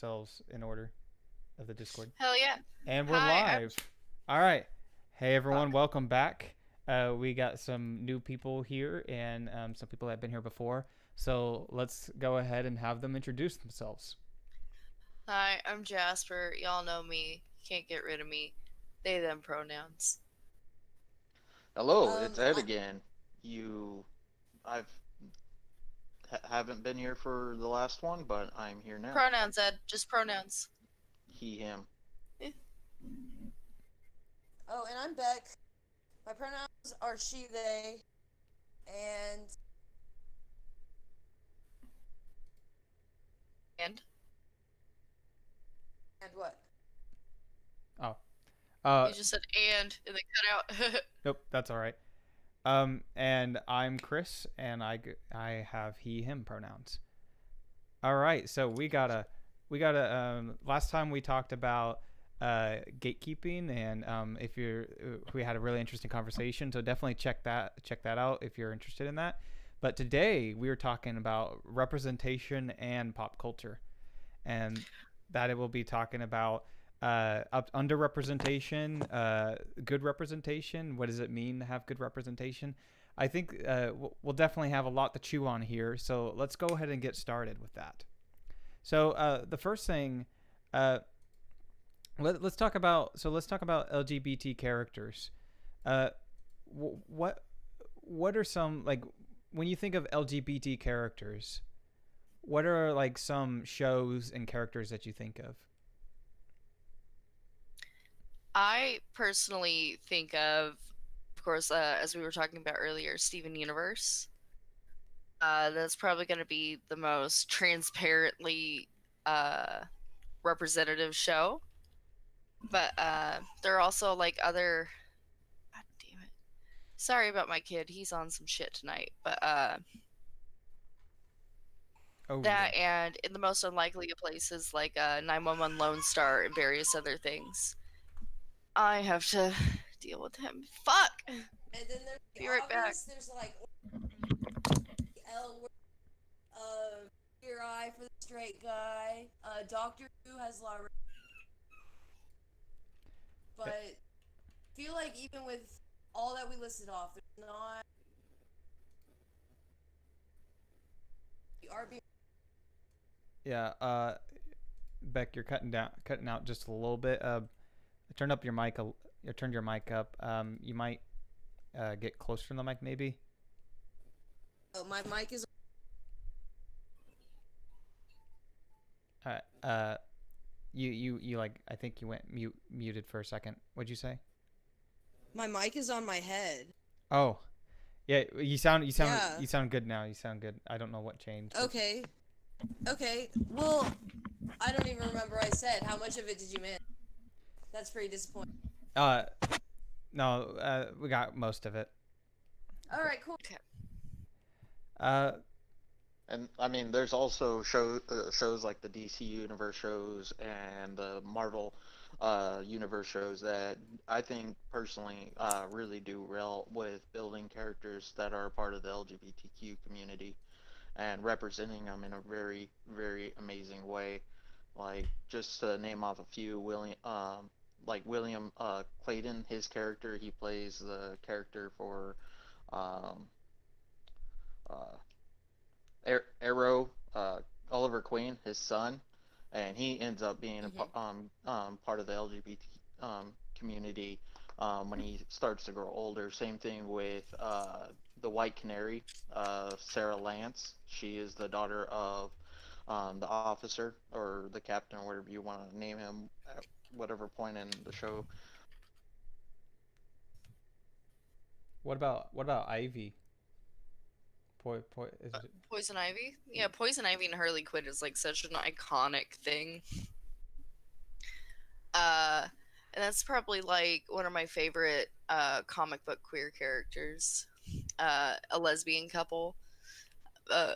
ourselves in order of the Discord. Hell yeah. And we're Hi, live. All right. Hey, everyone. fuck. Welcome back. We got some new people here and some people that have been here before. So let's go ahead and have them introduce themselves. Hi, I'm Jasper. Y'all know me. Can't get rid of me. They, them pronouns. Hello, it's Um, Ed I, again. You, I've haven't been here for the last one, but I'm here now. Pronouns, Ed. Just pronouns. He, him. and I'm Beck. My pronouns are she, they, and And what? Oh. Uh, you just said and then cut out. nope, that's all right. And I'm Chris, and I have he him pronouns. All right, so we got a last time we talked about gatekeeping, and if you're we had a really interesting conversation, so definitely check that out if you're interested in that. But today we were talking about representation and pop culture, and that it will be talking about underrepresentation, good representation. What does it mean to have good representation? I think we'll definitely have a lot to chew on here. So let's go ahead and get started with that. So the first thing, uh, let's talk about. So let's talk about LGBT characters. Uh, what what are some like when you think of LGBT characters? What are like some shows and characters that you think I personally think of course, as we were talking about earlier, Steven Universe. That's probably going to be the most transparently uh, representative show. But there are also like other. God damn it. Sorry about my kid. He's on some shit tonight. But of? Oh that yeah. and in the most unlikely of places like 911 Lone Star and various other things. I have to deal with him. Fuck! And then there's the Be right back. obvious. There's like L, Queer Eye for the straight guy. Doctor Who has a lot of, but feel like even with all that we listed off, there's not the RB. Yeah. Beck, you're cutting out just a little bit. Turn up your mic. Turn your mic up. You might get closer to the mic, maybe. Oh, my mic is. All right. You like. I think you went muted for a second. What'd you say? My mic is on my head. Oh, yeah. Yeah. You sound good now. You sound good. I don't know what changed. Okay. Okay. Well, I don't even remember what I said. How much of it did you miss? That's pretty disappointing. Uh, no. We got most of it. All right, cool. Okay. Uh, And I mean, there's also shows like the DC Universe shows and the Marvel Universe shows that I think personally really do well with building characters that are part of the LGBTQ community and representing them in a very, very amazing way. Like just to name off a few, William Clayton, his character, he plays the character for um, uh, Arrow, Oliver Queen, his son, and he ends up being Mhm. part of the LGBT community when he starts to grow older. Same thing with the White Canary, Sarah Lance. She is the daughter of the officer or the captain or whatever you want to name him at whatever point in the show. what about Ivy? Is it, Poison Ivy? Yeah, Poison Ivy and Harley Quinn is like such an iconic thing. Uh, and that's probably like one of my favorite comic book queer characters. A lesbian couple. Uh,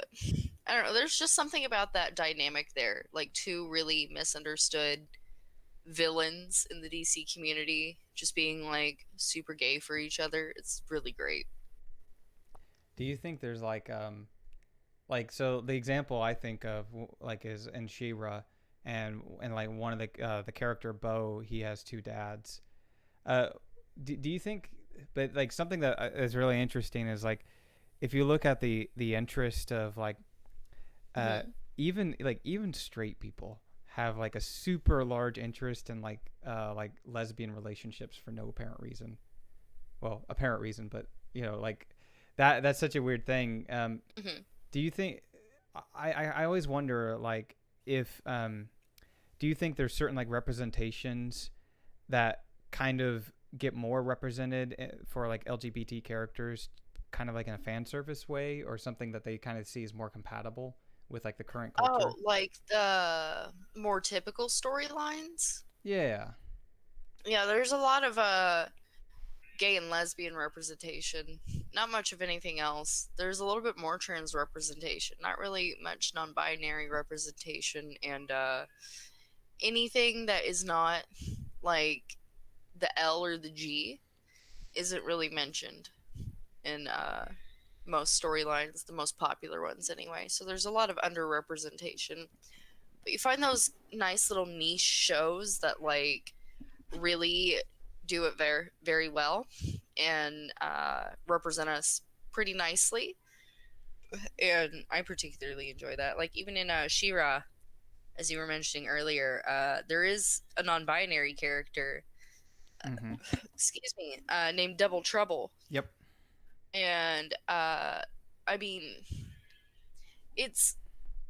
I don't know. There's just something about that dynamic there. Like two really misunderstood villains in the DC community just being like super gay for each other. It's really great. do you think there's like so the example I think of like is in She-Ra and like one of the character Bo, he has two dads. Uh, do you think? But like something that is really interesting is like if you look at the interest of uh Hmm. even straight people have like a super large interest in like lesbian relationships for no apparent reason. Well, apparent reason, but like that's such a weird thing. Hmm. Do you think? I always wonder like if do you think there's certain like representations that kind of get more represented for like LGBT characters, kind of like in a fan service way, or something that they kind of see as more compatible with like the current Oh, culture? like the more typical storylines? Yeah. Yeah, there's a lot of gay and lesbian representation. Not much of anything else. There's a little bit more trans representation. Not really much non-binary representation, and anything that is not like the L or the G isn't really mentioned in most storylines, the most popular ones anyway. So there's a lot of underrepresentation. But you find those nice little niche shows that like really do it very very well and represent us pretty nicely. And I particularly enjoy that. Like even in Shira, as you were mentioning earlier, there is a non-binary character, Mm-hmm. excuse me, named Double Trouble, Yep. and I mean, it's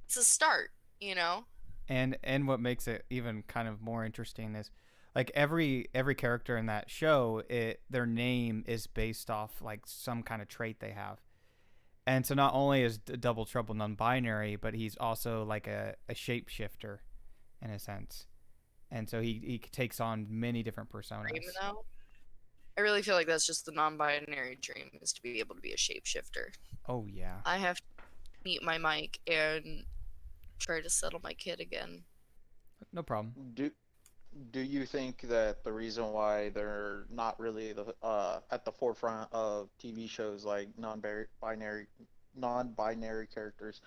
it's a start, you know. And what makes it even kind of more interesting is like every character in that show, their name is based off like some kind of trait they have. And so not only is Double Trouble non-binary, but he's also like a shapeshifter in a sense. And so he takes on many different Dream personas. though. I really feel like that's just the non-binary dream is to be able to be a shapeshifter. Oh yeah. I have to mute my mic and try to settle my kid again. No problem. Do do you think that the reason why they're not really at the forefront of TV shows like non-binary characters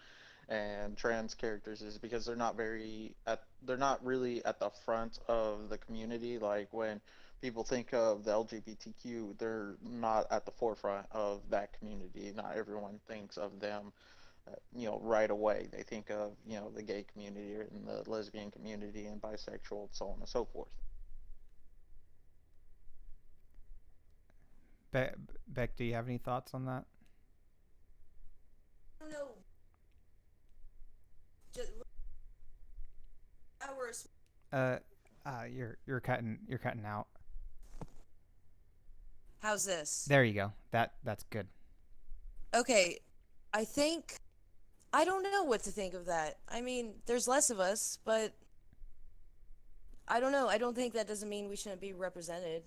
and trans characters is because they're not really at the front of the community. Like when people think of the LGBTQ, they're not at the forefront of that community. Not everyone thinks of them, right away. They think of, the gay community and the lesbian community and bisexual and so on and so forth. Be- Beck, do you have any thoughts on that? I don't know. Just our Uh, you're cutting out. how's this? There you go. That's good. Okay, I think I don't know what to think of that. I mean, there's less of us, but I don't know. I don't think that doesn't mean we shouldn't be represented.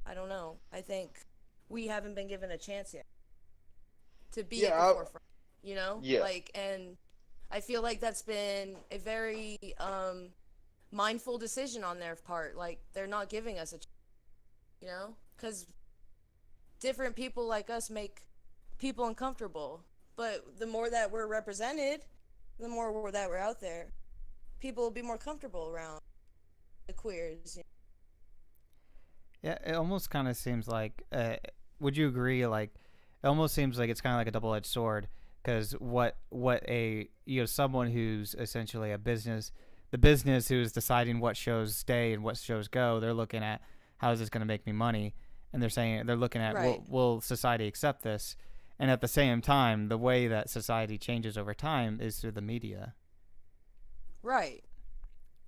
I don't know. I think we haven't been given a chance yet to be at the Yeah, forefront, you know? yeah, Like, and I feel like that's been a very mindful decision on their part. Like, they're not giving us a chance, you know? Because different people like us make people uncomfortable. But the more that we're represented, the more that we're out there, people will be more comfortable around the queers. Yeah, it almost kind of seems like. Would you agree? Like, it almost seems like it's kind of like a double-edged sword because what a someone who's essentially the business who's deciding what shows stay and what shows go, they're looking at how is this going to make me money, and they're looking at Right. will society accept this, and at the same time, the way that society changes over time is through the media. Right.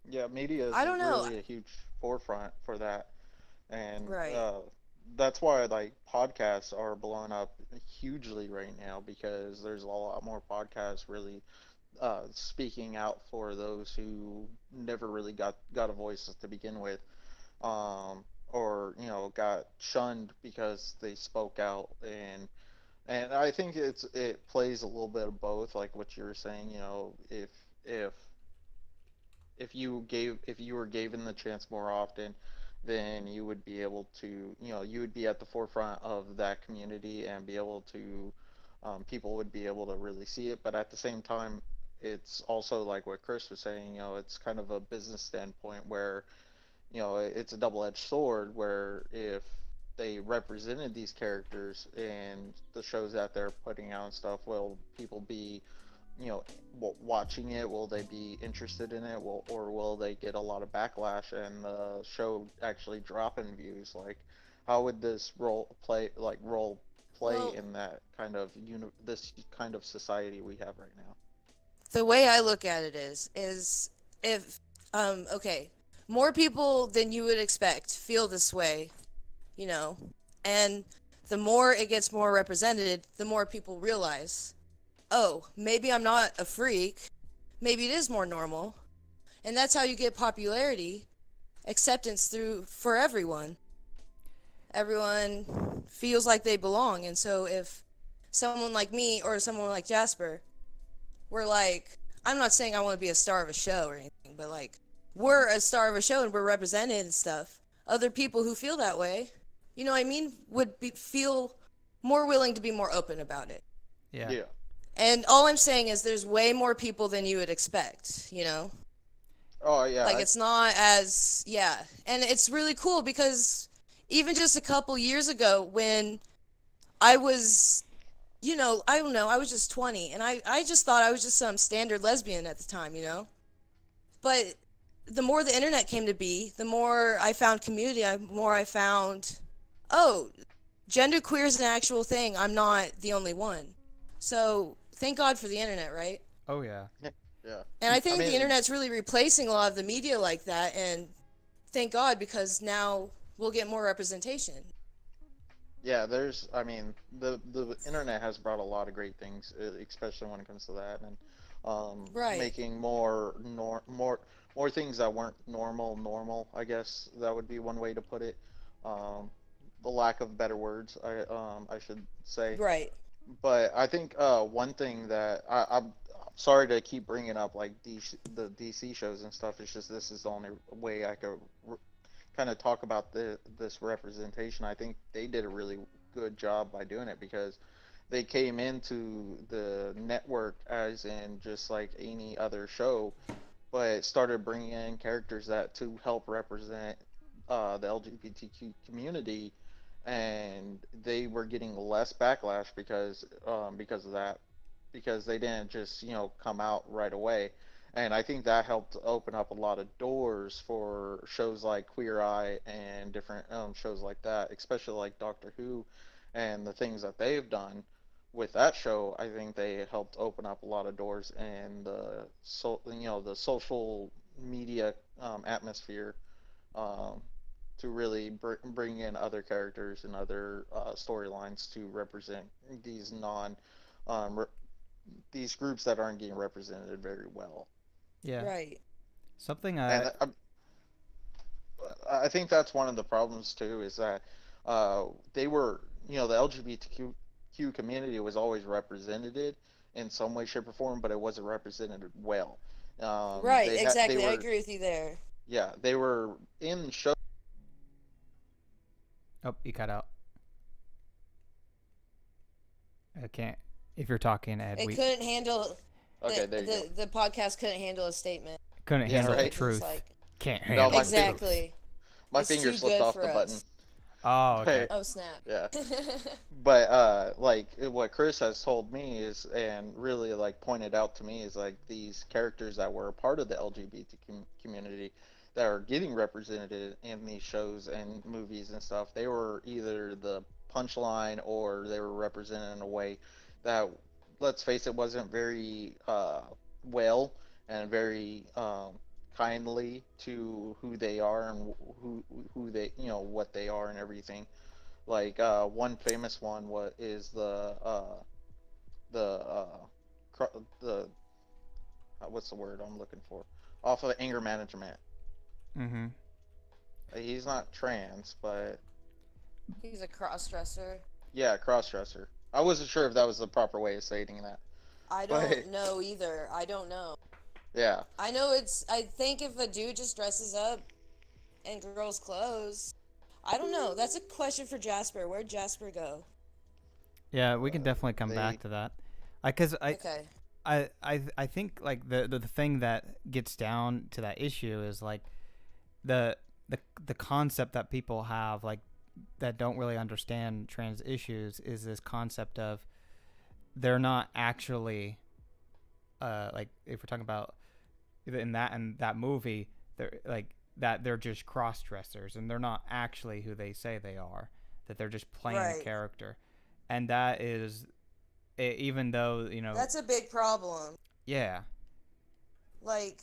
yeah. Media is I don't know. really a huge forefront for that, and Right. that's why like podcasts are blowing up hugely right now because there's a lot more podcasts really speaking out for those who never really got a voice to begin with, or got shunned because they spoke out. And I think it plays a little bit of both, like what you were saying. If if you were given the chance more often, then you would be able to, you would be at the forefront of that community and be able to, people would be able to really see it. But at the same time, it's also like what Chris was saying, it's kind of a business standpoint where, it's a double-edged sword where if they represented these characters in the shows that they're putting out and stuff, will people be, watching it? Will they be interested in it? Or will they get a lot of backlash and the show actually drop in views? Like, how would this role play Well, in that kind of this kind of society we have right now? the way I look at it is if okay, more people than you would expect feel this way, you know, and the more it gets more represented, the more people realize, oh, maybe I'm not a freak, maybe it is more normal, and that's how you get popularity, acceptance through for everyone. Everyone feels like they belong, and so if someone like me or someone like Jasper, we're like, I'm not saying I want to be a star of a show or anything, but like, we're a star of a show and we're represented and stuff. Other people who feel that way, you know what I mean, feel more willing to be more open about it. Yeah. Yeah. And all I'm saying is there's way more people than you would expect, you know? Oh yeah. Like, it's not as, yeah. And it's really cool because even just a couple years ago when I was, I don't know, I was just 20 and I just thought I was just some standard lesbian at the time, you know? But the more the internet came to be, the more I found community, the more I found, oh, genderqueer is an actual thing. I'm not the only one. So thank God for the internet, right? Oh yeah. Yeah. And I think mean, the internet's really replacing a lot of the media like that, and thank God because now we'll get more representation. Yeah, I mean, the internet has brought a lot of great things, especially when it comes to that, and Right. making more things that weren't normal. I guess that would be one way to put it. Um, the lack of better words, I should say. Right. But I think one thing that I'm sorry to keep bringing up like the DC shows and stuff. It's just this is the only way I could kind of talk about this representation. I think they did a really good job by doing it because they came into the network as in just like any other show, but started bringing in characters that to help represent the LGBTQ community, and they were getting less backlash because of that, because they didn't just come out right away. And I think that helped open up a lot of doors for shows like Queer Eye and different shows like that, especially like Doctor Who and the things that they've done with that show. I think they helped open up a lot of doors in the social media atmosphere, um, to really bring in other characters and other storylines to represent these non um, re- these groups that aren't getting represented very well. Yeah. Right. Something And I think that's one of the problems too is that they were, the LGBTQ community was always represented in some way, shape, or form, but it wasn't represented well. Right, They exactly. I were, agree with you there. yeah, they were in show. Oh, you cut out. I can't. If you're talking, Ed, It we couldn't handle Okay, there you go. the podcast couldn't handle a statement. couldn't Yeah, handle the right. It's truth. like Can't No, handle my the truth. exactly. My It's finger too slipped good off for the us. button. Oh, okay. But Oh snap. yeah. But like what Chris has told me is, and really like pointed out to me, is like these characters that were a part of the LGBT community that are getting represented in these shows and movies and stuff. They were either the punchline or they were represented in a way that, let's face it, wasn't very well and very kindly to who they are and who they what they are and everything. Like one famous one is the the what's the word I'm looking for? Off of anger management. Mm-hmm. He's not trans, but He's a cross-dresser. yeah, crossdresser. I wasn't sure if that was the proper way of stating that, I but don't know either. I don't know. yeah, I know I think if a dude just dresses up in girls' clothes, I don't know. That's a question for Jasper. Where'd Jasper go? Yeah, we can definitely come they back to that. Because Okay. I think like the thing that gets down to that issue is like the the concept that people have like that don't really understand trans issues is this concept of they're not actually like if we're talking about in that movie they're like that they're just cross dressers and they're not actually who they say they are, that they're just playing a Right. character, and that is even though That's a big problem. yeah. Like,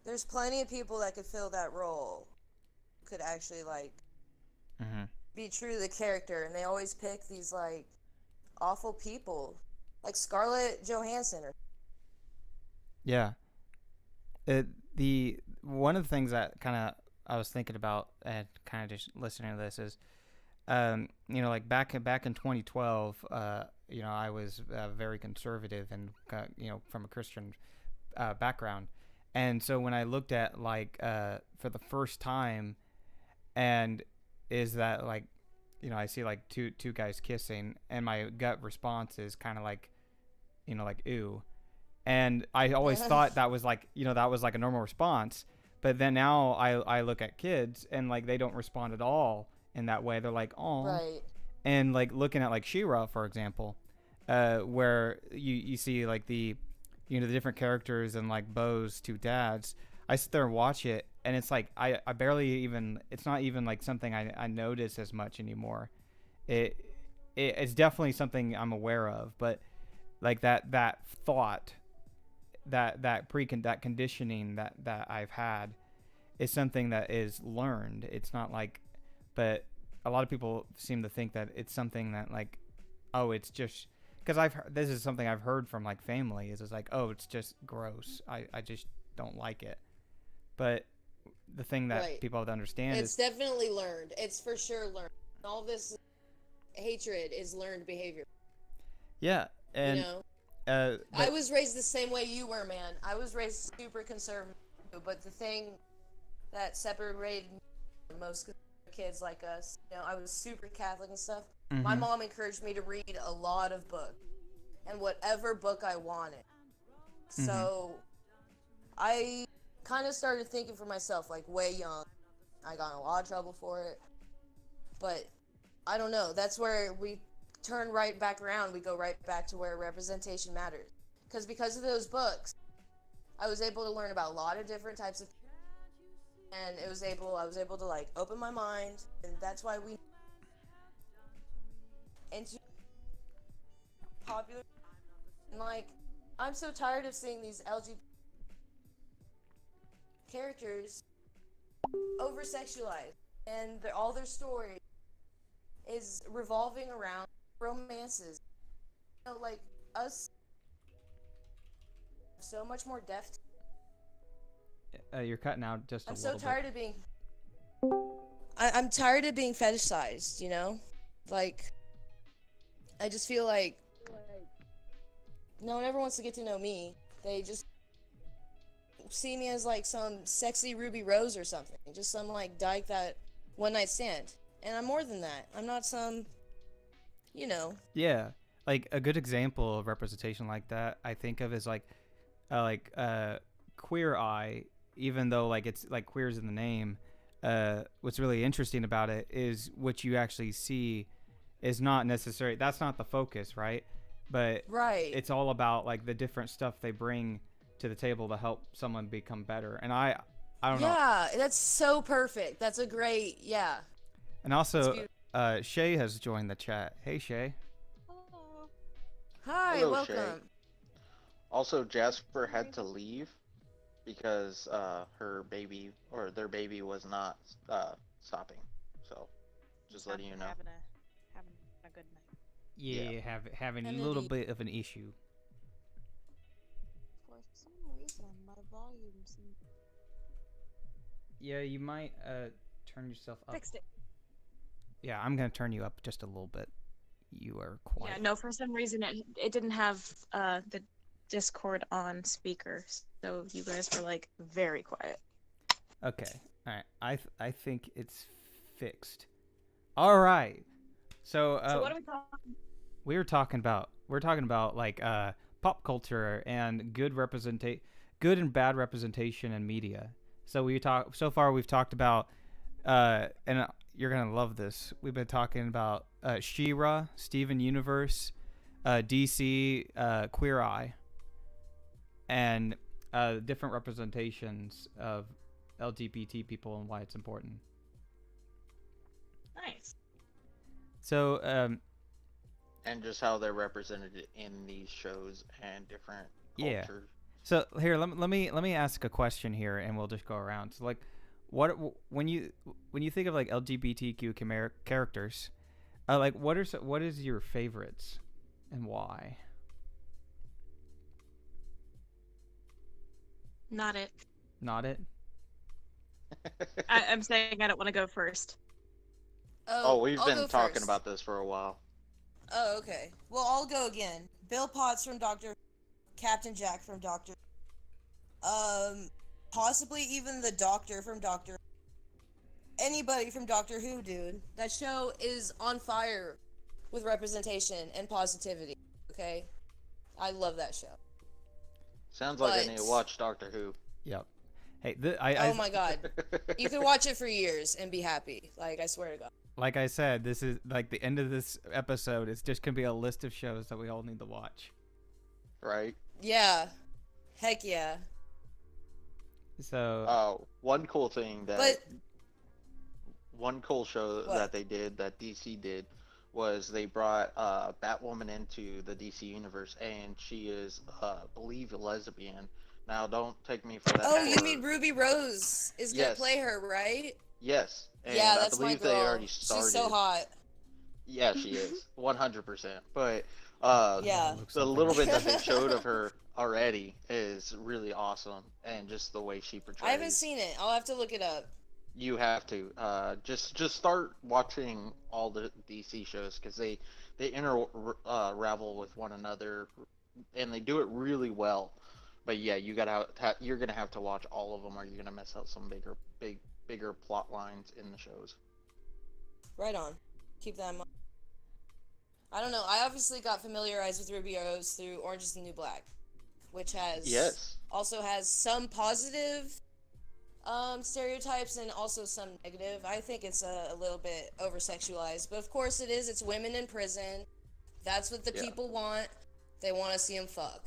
there's plenty of people that could fill that role, could actually like Mm-hmm. be true to the character, and they always pick these like awful people, like Scarlett Johansson. Or Yeah. The one of the things that kind of I was thinking about and kind of just listening to this is, like back in 2012, I was very conservative and from a Christian background, and so when I looked at like for the first time, and is that like, I see like two guys kissing, and my gut response is kind of like, like ew. And I always thought that was like, that was like a normal response. But then now I look at kids and like they don't respond at all in that way. They're like, oh. right. And like looking at like She-Ra, for example, where you see like the different characters and like Bo's two dads. I sit there and watch it, and it's like I barely even, it's not even like something I notice as much anymore. It's definitely something I'm aware of, but like that thought, that conditioning that I've had is something that is learned. It's not like, but a lot of people seem to think that it's something that like, oh, it's just because this is something I've heard from like family is it's like, oh, it's just gross. I just don't like it. But the thing that Right. people have to understand It's is definitely learned. It's for sure learned. All this hatred is learned behavior. yeah, and you know, but- I was raised the same way you were, man. I was raised super conservative, but the thing that separated most kids like us, I was super Catholic and stuff. My Mhm. mom encouraged me to read a lot of books, and whatever book I wanted. So I kind of started thinking for myself, like way young. I got in a lot of trouble for it, but I don't know. That's where we turn right back around. We go right back to where representation matters. Because of those books, I was able to learn about a lot of different types of, and I was able to like open my mind, and that's why we into popular. And like, I'm so tired of seeing these LGBT characters over sexualized, and all their story is revolving around romances. Like us, so much more depth. you're cutting out just a I'm little so tired bit. of being. I'm tired of being fetishized. Like I just feel like no one ever wants to get to know me. They just see me as like some sexy Ruby Rose or something, just some like dyke that one night stand. And I'm more than that. I'm not some, Yeah, like a good example of representation like that I think of is like Queer Eye. Even though like it's like queer's in the name, what's really interesting about it is what you actually see is not necessary. That's not the focus, right? But right. it's all about like the different stuff they bring to the table to help someone become better. And I don't know. Yeah, that's so perfect. That's a great, yeah. And also, Shea has joined the chat. Hey, Shea. Oh. Hi, Hello, Shea. welcome. Also, Jasper had to leave because their baby was not stopping. So, just letting you know. Having a good night. Yeah, having a Kennedy. little bit of an issue. For some reason, my volume seems Yeah, you might turn yourself up. fixed it. Yeah, I'm gonna turn you up just a little bit. You are quiet. Yeah, no, for some reason it didn't have the Discord on speaker, so you guys were like very quiet. Okay. All right. I think it's fixed. All right. So So what are we talking? we're talking about like pop culture and good and bad representation in media. So we've talked about and you're gonna love this. We've been talking about She-Ra, Steven Universe, DC, Queer Eye, and different representations of LGBT people and why it's important. Nice. So And just how they're represented in these shows and different Yeah. cultures. so here let me ask a question here, and we'll just go around. So like, what when you think of like LGBTQ characters, like what is your favorites and why? Not it. Not it. I'm saying I don't want to go first. Oh, we've I'll been go talking first. about this for a while. Oh, okay. Well, I'll go again. Bill Potts from Doctor, Captain Jack from Doctor, possibly even the Doctor from Doctor. Anybody from Doctor Who, dude. That show is on fire with representation and positivity. Okay, I love that show. Sounds like I But- need to watch Doctor Who. Yep. Hey, Oh my god, you can watch it for years and be happy. Like, I swear to God. like I said, this is like the end of this episode. It's just gonna be a list of shows that we all need to watch. Right? Yeah, heck yeah. So One cool thing that But one cool show What? that they did, that DC did, was they brought Batwoman into the DC universe, and she is, believe, a lesbian. Now, don't take me for that. oh, you for- mean Ruby Rose is gonna Yes. play her, right? Yes. And Yeah, I that's my believe girl. they already started. She's so hot. Yeah, she is. 100%. But Yeah. the little bit that they showed of her already is really awesome, and just the way she portrays. I haven't seen it. I'll have to look it up. You have to just start watching all the DC shows, because they ravel with one another, and they do it really well. But yeah, you're gonna have to watch all of them, or you're gonna miss out some bigger plot lines in the shows. Right on. Keep that in mind. I don't know. I obviously got familiarized with Ruby Rose through Orange is the New Black, which also has some positive stereotypes and also some negative. I think it's a little bit over sexualized, but of course it is. It's women in prison. That's what the Yeah. people want. They want to see them fuck.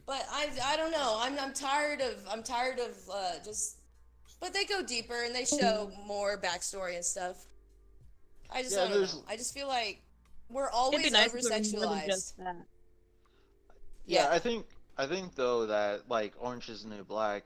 But I don't know. I'm tired of just. But they go deeper and they show more backstory and stuff. I just Yeah, don't know. I just feel like we're It'd always be nice over if it was more than sexualized. just that. Yeah, I think though that, like, Orange is the New Black,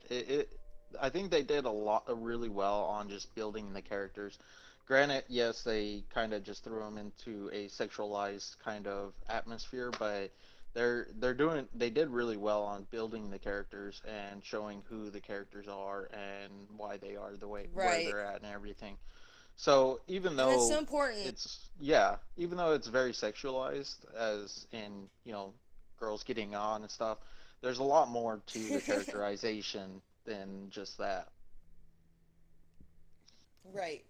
I think they did really well on just building the characters. Granted, yes, they kind of just threw them into a sexualized kind of atmosphere, but they did really well on building the characters and showing who the characters are and why they are the way where Right. they're at and everything. So even And though that's so important. even though it's very sexualized, as in, girls getting on and stuff, there's a lot more to the characterization than just that. Right.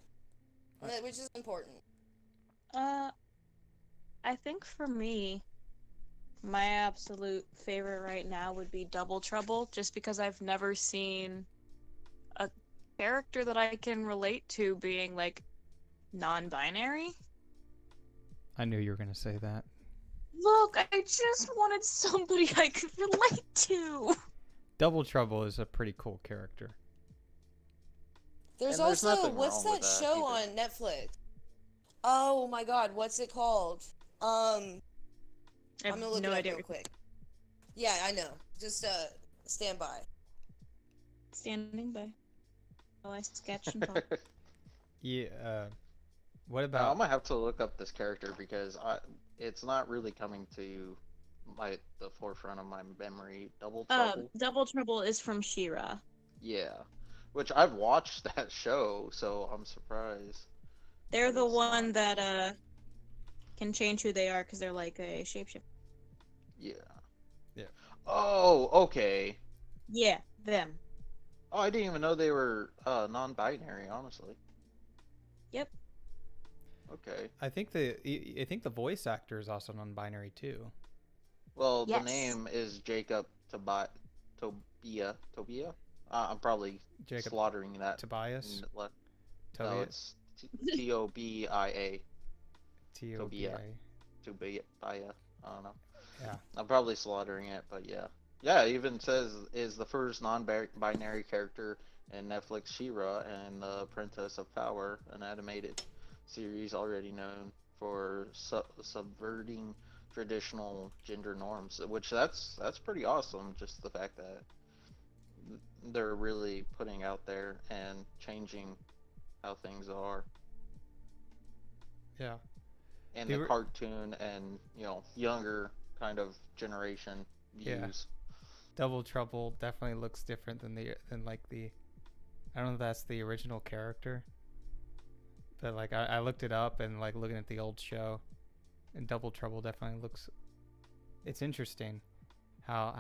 Which is important. I think for me, my absolute favorite right now would be Double Trouble, just because I've never seen a character that I can relate to being, like, non-binary. I knew you were gonna say that. Look, I just wanted somebody I could relate to. Double Trouble is a pretty cool character. There's And there's also nothing what's wrong with that that show either. on Netflix? Oh my god, what's it called? I I'm have gonna look no it up idea. real quick. Yeah, I know. Just stand by. Standing by while I sketch and talk. Yeah. What Now, about? I'm gonna have to look up this character, because it's not really coming to the forefront of my memory. Double Trouble. Double Trouble is from She-Ra. Yeah, which I've watched that show, so I'm surprised. They're But the it's one not. that can change who they are because they're like a shapeshifter. Yeah. Yeah. Oh, okay. Yeah, them. Oh, I didn't even know they were non-binary, honestly. Yep. Okay. I think the voice actor is also non-binary too. Well, the Yes. name is Jacob Tobia. I'm probably Jacob slaughtering that. Tobias. No, Tobias. it's Tobia. Tobia. Tobia. I don't know. Yeah. I'm probably slaughtering it, but yeah. Yeah, it even says is the first non-binary character in Netflix She-Ra and the Princess of Power, an animated series already known for subverting traditional gender norms, which that's pretty awesome. Just the fact that they're really putting out there and changing how things are Yeah. in They the were- cartoon and younger kind of generation Yeah. views. Double Trouble definitely looks different than like the. I don't know if that's the original character. But like I looked it up and like looking at the old show, and Double Trouble definitely looks. It's interesting, how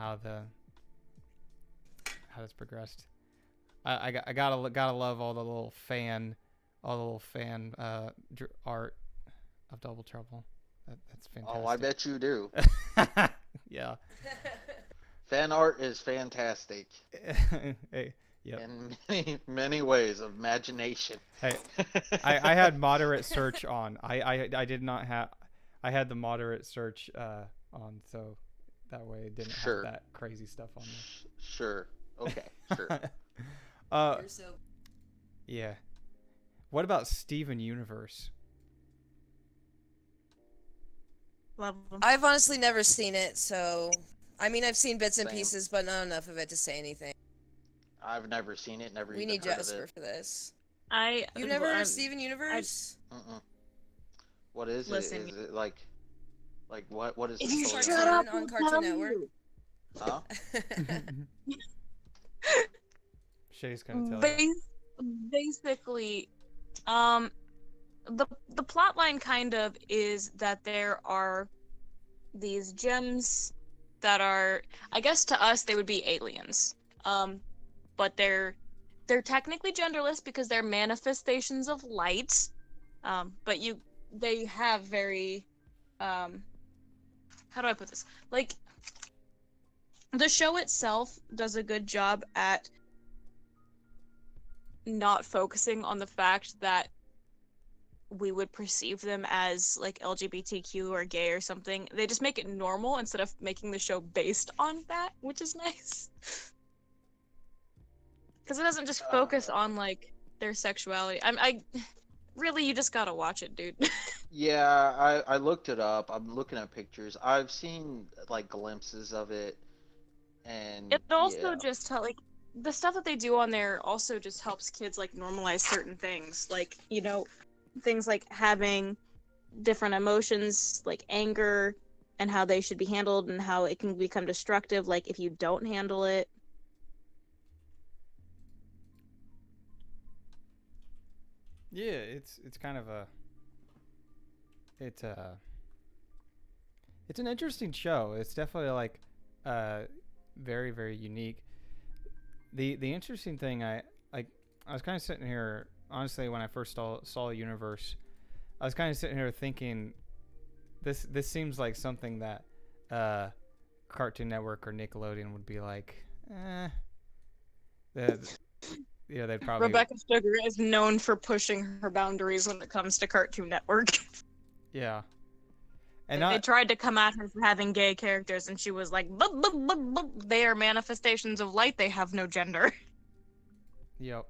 it's progressed. I gotta love all the little fan art of Double Trouble. That's fantastic. Oh, I bet you do. Yeah. Fan art is fantastic Hey, yep. in many ways of imagination. Hey, I had moderate search on. I did not have. I had the moderate search on, so that way it didn't Sure. have that crazy stuff on Sure. Okay. Sure. there. You're so Yeah. What about Steven Universe? Love them. I've honestly never seen it, so I mean I've seen bits and Same. pieces, but not enough of it to say anything. I've never seen it. Never We even need heard Jasper of for this. You You never heard of Steven Universe? it. Mm-mm. What is Listen. it? Is it like what is the If you story? shut on up, it? on Cartoon Network. Huh? Shay's gonna tell you. Basically, the plot line kind of is that there are these gems that are, I guess to us they would be aliens, but they're technically genderless because they're manifestations of light, but they have very, how do I put this, like, the show itself does a good job at not focusing on the fact that we would perceive them as like LGBTQ or gay or something. They just make it normal instead of making the show based on that, which is nice. Because it doesn't just focus on like their sexuality. I really, you just gotta watch it, dude. Yeah, I looked it up. I'm looking at pictures. I've seen like glimpses of it, and It also yeah. just like the stuff that they do on there also just helps kids like normalize certain things, like things like having different emotions like anger and how they should be handled and how it can become destructive like if you don't handle it. Yeah, it's kind of it's an interesting show. It's definitely like very, very unique. The interesting thing I was kind of sitting here honestly when I first saw Universe. I was kind of sitting here thinking this seems like something that Cartoon Network or Nickelodeon would be like, they'd probably. Rebecca Sugar is known for pushing her boundaries when it comes to Cartoon Network. Yeah. And They tried to come at her for having gay characters, and she was like, they are manifestations of light. They have no gender. Yep.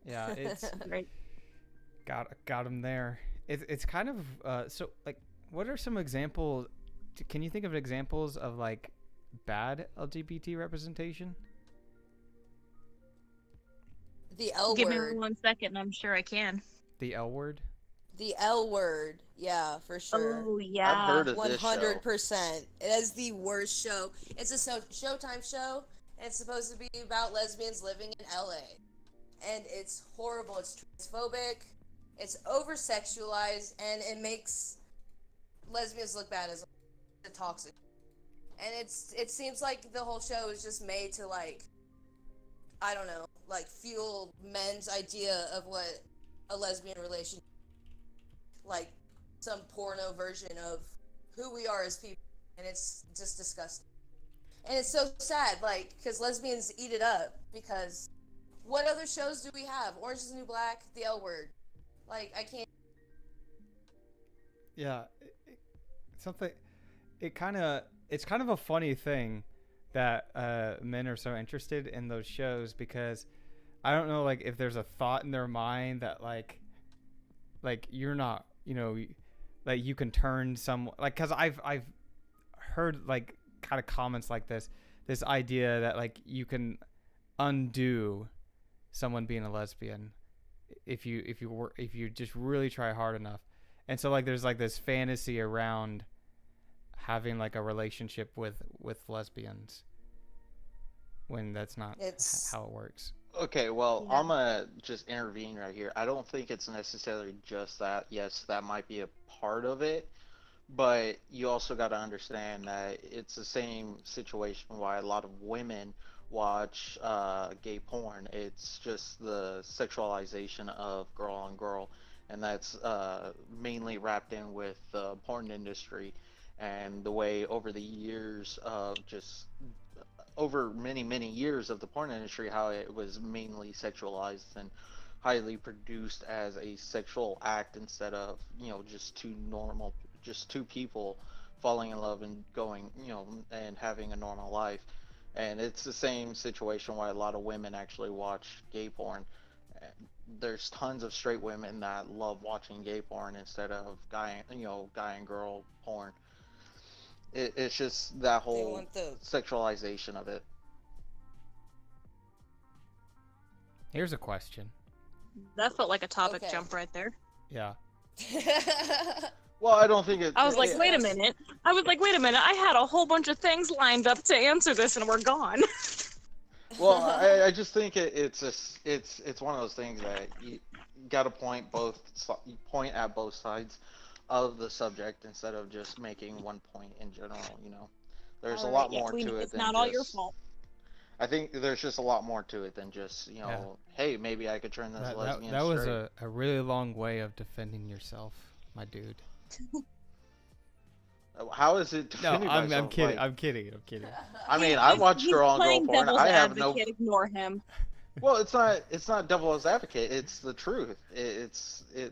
Yeah, it's Right. got him there. It's kind of so like, what are some examples? Can you think of examples of like bad LGBT representation? The L Give me word. 1 second, I'm sure I can. The L word. The L word. Yeah, for sure. Oh yeah. I've heard of this show. 100%. It is the worst show. It's a Showtime show, and it's supposed to be about lesbians living in LA. And it's horrible. It's transphobic. It's over-sexualized, and it makes lesbians look bad as toxic. And it seems like the whole show is just made to, like, I don't know, like, fuel men's idea of what a lesbian relationship, like some porno version of who we are as people. and it's just disgusting. And it's so sad, like, because lesbians eat it up. Because what other shows do we have? Orange is the New Black, The L Word. Like, I can't. Yeah, something. It's kind of a funny thing that men are so interested in those shows, because I don't know, like, if there's a thought in their mind that like you're not, like, you can turn some, like, because I've heard like kind of comments like this idea that like you can undo someone being a lesbian if you just really try hard enough. And so like there's like this fantasy around having like a relationship with lesbians when that's not how it works. Okay, well, Yeah. I'm gonna just intervene right here. I don't think it's necessarily just that. Yes, that might be a part of it, but you also got to understand that it's the same situation why a lot of women watch gay porn. It's just the sexualization of girl on girl, and that's mainly wrapped in with the porn industry and the way over the years of just over many years of the porn industry, how it was mainly sexualized and highly produced as a sexual act instead of just two people falling in love and going and having a normal life. And it's the same situation why a lot of women actually watch gay porn. There's tons of straight women that love watching gay porn instead of guy and girl porn. It's just that They whole want the. sexualization of it. Here's a question. That felt like a topic Okay. jump right there. Yeah. Well, I don't think it. I was like, it- wait a minute. I had a whole bunch of things lined up to answer this, and we're gone. Well, I just think it's one of those things that you got to point at both sides of the subject instead of just making one point in general. There's a lot more to it It's than not all your fault. I think there's just a lot more to it than just Yeah. Hey, maybe I could turn this lesbian That was straight. a really long way of defending yourself, my dude. How is it No, defending I'm myself? kidding. Like, I'm kidding. I mean, I watch He's girl on girl playing porn. devil's I have no. advocate, Ignore him. Well, it's not devil's advocate. It's the truth. It's No,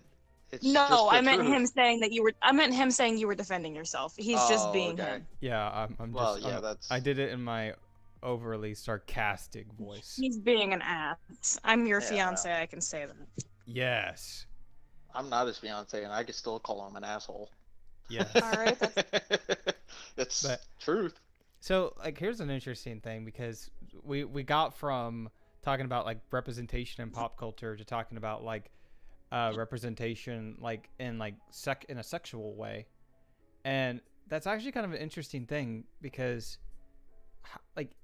just the I meant truth. him saying that you were. I meant him saying you were defending yourself. He's just Oh, being okay. him. Yeah, I'm Well, just. yeah, I'm- that's. I did it in my overly sarcastic voice. He's being an ass. I'm your Yeah. fiance. I can say that. Yes. I'm not his fiance, and I can still call him an asshole. Yes. All right, It's But- truth. So, like, here's an interesting thing, because we got from talking about like representation in pop culture to talking about like representation like in like in a sexual way, and that's actually kind of an interesting thing, because like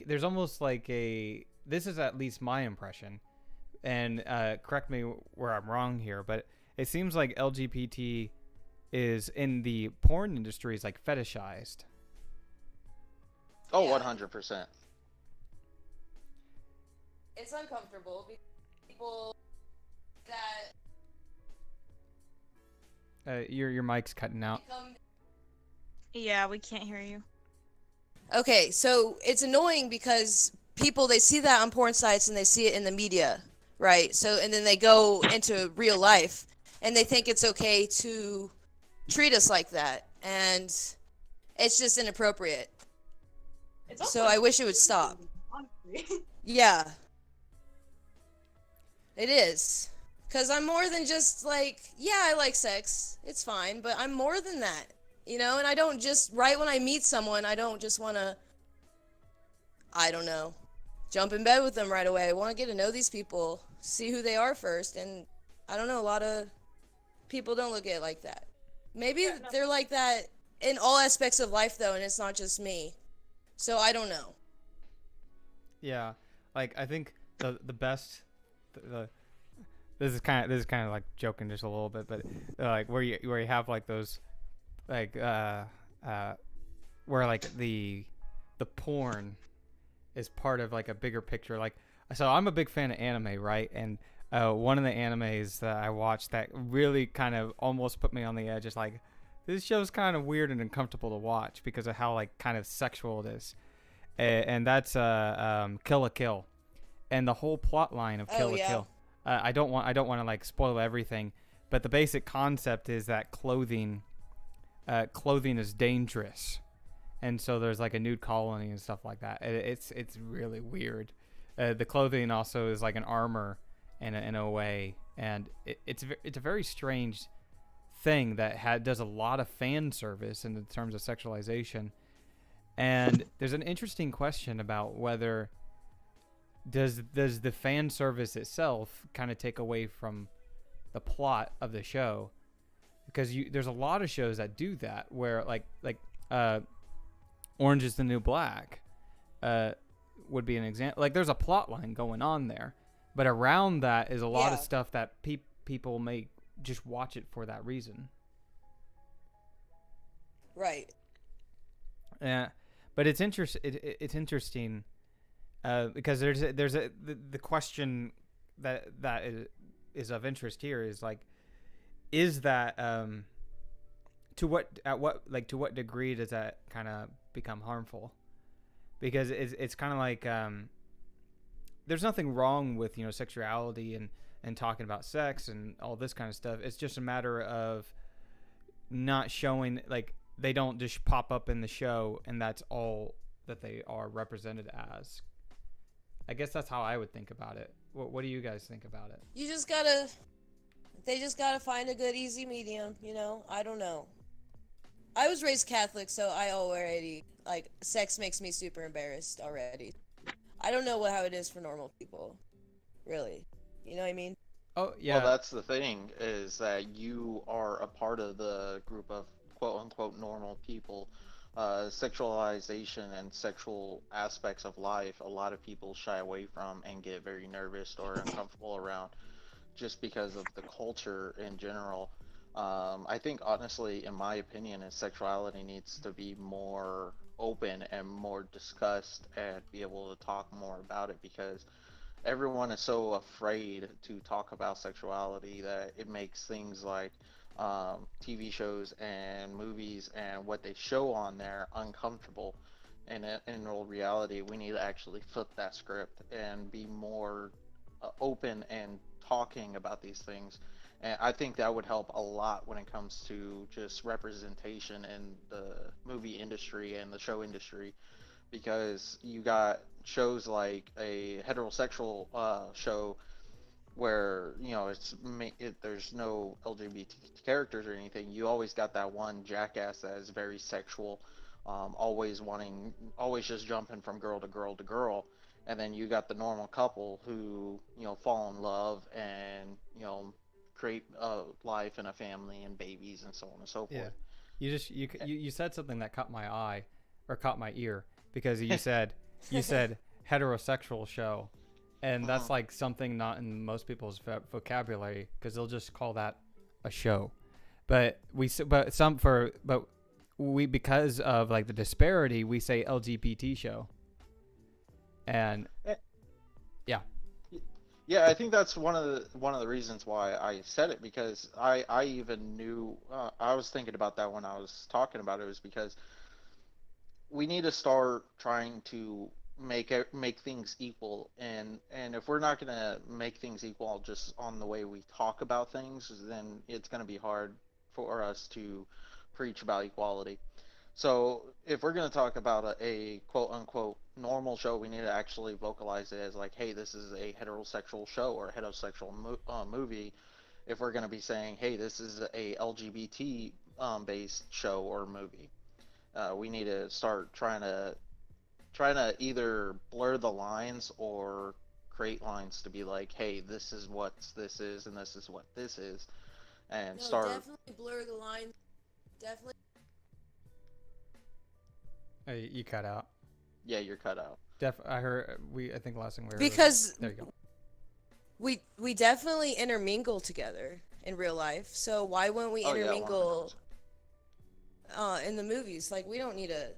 there's almost like this is at least my impression, and correct me where I'm wrong here, but it seems like LGBT is in the porn industry is like fetishized. Oh, Yeah. 100%. It's uncomfortable because people that Your mic's cutting out. become. Yeah, we can't hear you. Okay, so it's annoying because people, they see that on porn sites and they see it in the media, right? So, and then they go into real life and they think it's okay to treat us like that, and it's just inappropriate. So I wish it would stop. Yeah. It is. Because I'm more than just like, yeah, I like sex. It's fine. But I'm more than that. And I don't just, right when I meet someone, I don't just want to, I don't know, jump in bed with them right away. I want to get to know these people, see who they are first. And I don't know, a lot of people don't look at it like that. Maybe they're like that in all aspects of life, though, and it's not just me. So I don't know. Yeah, like I think the best this is kind of like joking just a little bit, but like where you have like those like where like the porn is part of like a bigger picture. Like, so I'm a big fan of anime, right? And one of the animes that I watched that really kind of almost put me on the edge is like this show's kind of weird and uncomfortable to watch because of how like kind of sexual it is, and that's Kill la Kill, and the whole plot line of Kill Oh, la yeah. Kill. I don't want to like spoil everything, but the basic concept is that clothing is dangerous, and so there's like a nude colony and stuff like that. It's really weird. The clothing also is like an armor in a way, and it's a very strange thing that does a lot of fan service in terms of sexualization. And there's an interesting question about whether does the fan service itself kind of take away from the plot of the show, because there's a lot of shows that do that where like Orange is the New Black would be an example. Like there's a plot line going on there, but around that is a lot of Yeah. stuff that people may just watch it for that reason. Right. Yeah, but it's it's interesting because the question that is of interest here is like, is that to what degree does that kind of become harmful? Because it's kind of like there's nothing wrong with sexuality and talking about sex and all this kind of stuff. It's just a matter of not showing, like, they don't just pop up in the show and that's all that they are represented as. I guess that's how I would think about it. What do you guys think about it? They just gotta find a good easy medium, I don't know. I was raised Catholic, so I already, like, sex makes me super embarrassed already. I don't know how it is for normal people, really. You know what I mean? Oh yeah. Well, that's the thing, is that you are a part of the group of quote-unquote normal people. Sexualization and sexual aspects of life, a lot of people shy away from and get very nervous or uncomfortable around just because of the culture in general. I think, honestly, in my opinion, is sexuality needs to be more open and more discussed and be able to talk more about it, because everyone is so afraid to talk about sexuality that it makes things like TV shows and movies and what they show on there uncomfortable. And in real reality, we need to actually flip that script and be more open and talking about these things. And I think that would help a lot when it comes to just representation in the movie industry and the show industry, because you got shows like a heterosexual show where there's no LGBT characters or anything. You always got that one jackass that is very sexual, always just jumping from girl to girl to girl, and then you got the normal couple who fall in love and create a life and a family and babies and so on and so Yeah. forth. You said something that caught my eye, or caught my ear, because you said heterosexual show, and that's like something not in most people's vocabulary, because they'll just call that a show. But we because of like the disparity, we say LGBT show. And yeah, I think that's one of the reasons why I said it, because I even knew I was thinking about that when I was talking about it, was because we need to start trying to make things equal, and if we're not going to make things equal just on the way we talk about things, then it's going to be hard for us to preach about equality. So if we're going to talk about a quote unquote normal show, we need to actually vocalize it as like, hey, this is a heterosexual show or a heterosexual movie. If we're going to be saying, hey, this is a LGBT based show or movie, we need to start trying to either blur the lines or create lines to be like, hey, this is what this is and this is what this is, and No, start. definitely blur the line. Definitely. you cut out. Yeah, you're cut out. I heard I think the last thing we heard Because there you go. we definitely intermingle together in real life. So why wouldn't we Oh, yeah, intermingle 100%. in the movies? Like, we don't need to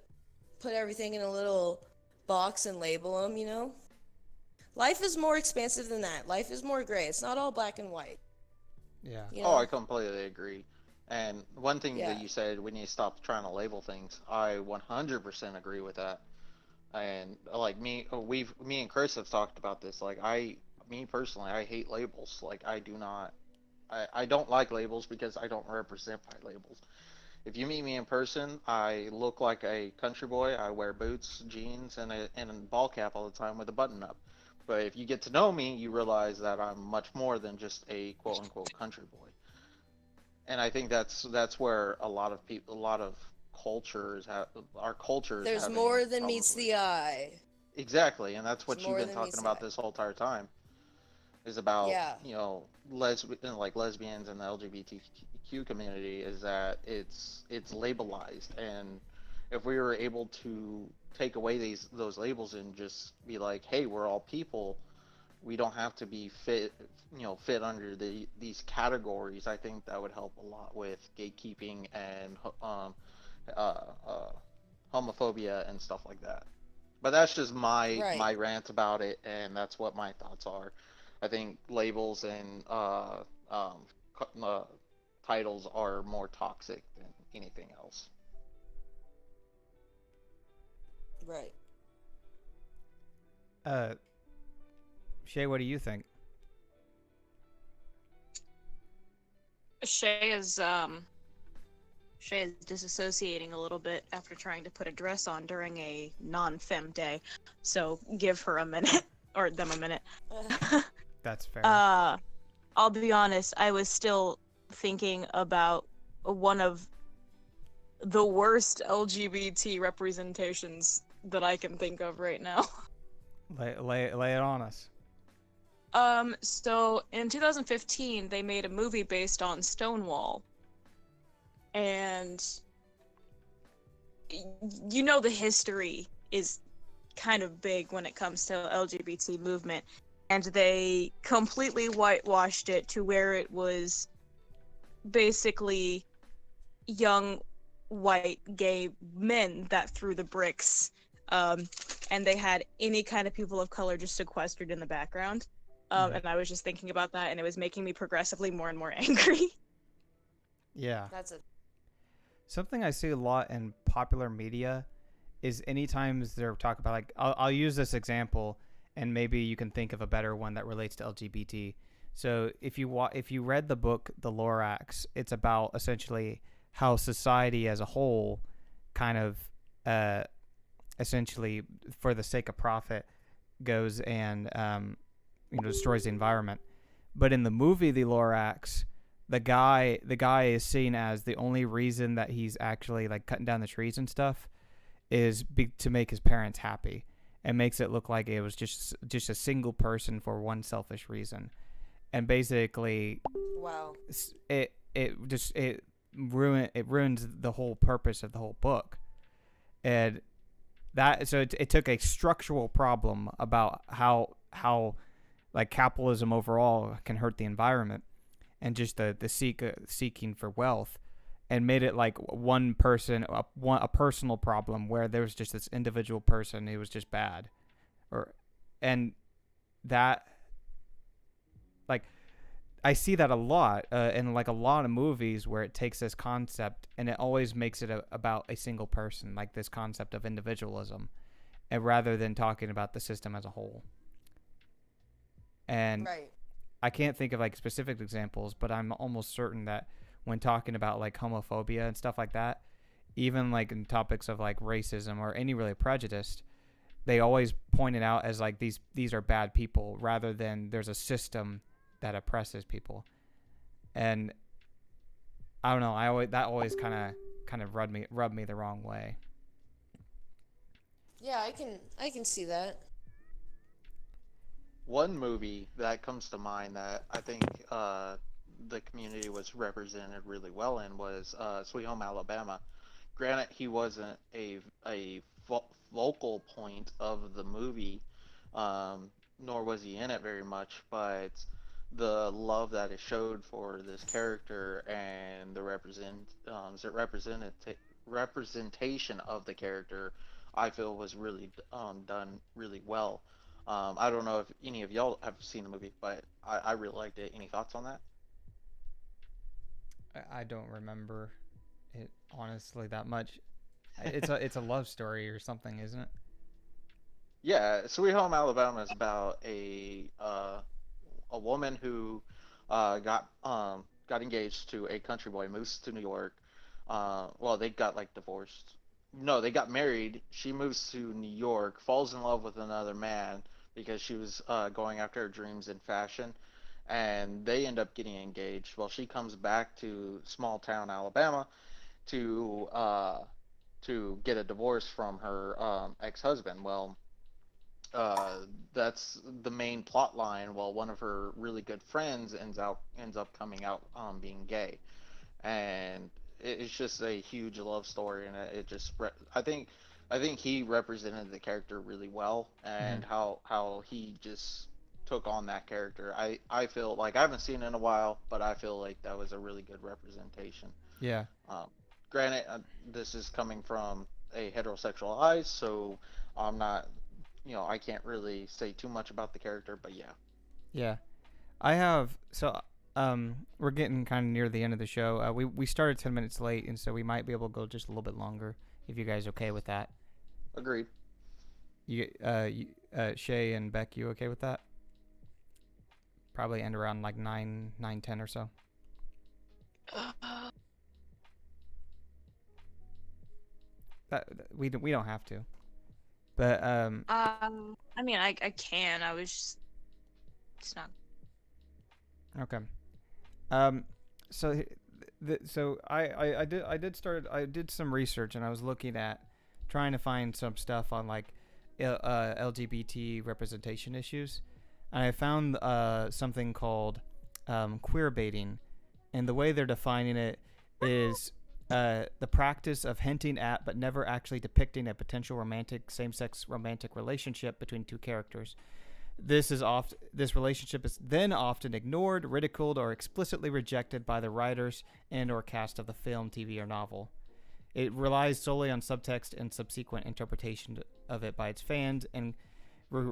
put everything in a little box and label them. Life is more expansive than that. Life is more gray. It's not all black and white. Yeah. You Oh, know? I completely agree. And one thing that Yeah. you said, we need to stop trying to label things. I 100% agree with that. And like me and Chris have talked about this. Like me personally, I hate labels. Like I do not, I don't like labels because I don't represent by labels. If you meet me in person, I look like a country boy. I wear boots, jeans, and a ball cap all the time with a button up. But if you get to know me, you realize that I'm much more than just a quote unquote country boy. And I think that's where a lot of people, a lot of cultures have, our culture is There's having more than problems meets with. the eye. Exactly, and that's There's what you've more been than talking meets the about eye. this whole entire time. Is about Yeah. lesbians and the LGBTQ community is that it's labelized, and if we were able to take away those labels and just be like, hey, we're all people, we don't have to be fit under these categories. I think that would help a lot with gatekeeping and uh, uh, homophobia and stuff like that. But that's just my Right. rant about it, and that's what my thoughts are. I think labels and um, titles are more toxic than anything else. Right. Uh, Shay, what do you think? Shay is Shay is disassociating a little bit after trying to put a dress on during a non-fem day. So give her a minute or them a minute. That's fair. I'll be honest, I was still thinking about one of the worst LGBT representations that I can think of right now. Lay it on us. So in 2015, they made a movie based on Stonewall. And you know the history is kind of big when it comes to LGBT movement. And they completely whitewashed it to where it was basically young white gay men that threw the bricks, and they had any kind of people of color just sequestered in the background, and I was just thinking about that, and it was making me progressively more and more angry. Yeah. That's a Something I see a lot in popular media is anytime they're talking about, like, I'll use this example, and maybe you can think of a better one that relates to LGBT. So if you read the book The Lorax, it's about essentially how society as a whole kind of essentially for the sake of profit goes and destroys the environment. But in the movie The Lorax, the guy is seen as the only reason that he's actually like cutting down the trees and stuff is to make his parents happy, and makes it look like it was just a single person for one selfish reason. And basically wow. it ruins the whole purpose of the whole book. And that, so it took a structural problem about how like capitalism overall can hurt the environment, and just the seeking for wealth, and made it like one person, a personal problem where there was just this individual person who was just bad, and that, like, I see that a lot in like a lot of movies where it takes this concept and it always makes it about a single person, like this concept of individualism, and rather than talking about the system as a whole. And Right. I can't think of like specific examples, but I'm almost certain that when talking about like homophobia and stuff like that, even like in topics of like racism or any really prejudice, they always point it out as like these are bad people rather than there's a system that oppresses people. And I don't know, that always kind of rubbed me the wrong way. Yeah, I can see that. One movie that comes to mind that I think the community was represented really well in was Sweet Home Alabama. Granted, he wasn't a vocal point of the movie, nor was he in it very much, but the love that it showed for this character and the representation of the character, I feel was really done really well. I don't know if any of y'all have seen the movie, but I really liked it. Any thoughts on that? I don't remember it honestly that much. It's a love story or something, isn't it? Yeah, Sweet Home Alabama is about a woman who got engaged to a country boy, moves to New York. Well, they got like divorced. No, they got married. She moves to New York, falls in love with another man because she was going after her dreams in fashion, and they end up getting engaged. Well, she comes back to small town Alabama to uh, to get a divorce from her ex-husband. Well, uh, that's the main plot line. Well, one of her really good friends ends up coming out being gay, and it's just a huge love story, and it just I think he represented the character really well, Hmm. and how he just took on that character. I feel like I haven't seen it in a while, but I feel like that was a really good representation. Yeah. Um, Granted, this is coming from a heterosexual eyes, so I'm not, I can't really say too much about the character, but yeah. Yeah. I have so we're getting kind of near the end of the show. We started 10 minutes late, and so we might be able to go just a little bit longer if you guys okay with that. Agreed. Shay and Beck, you okay with that? Probably end around like 9:10 or so. We don't have to. But I mean, I can. I was just, it's not. okay. So I did some research, and I was looking at trying to find some stuff on like LGBT representation issues, and I found something called queer baiting, and the way they're defining it is the practice of hinting at but never actually depicting a potential romantic same-sex romantic relationship between two characters. This relationship is then often ignored, ridiculed, or explicitly rejected by the writers and or cast of the film, TV, or novel. It relies solely on subtext and subsequent interpretation of it by its fans and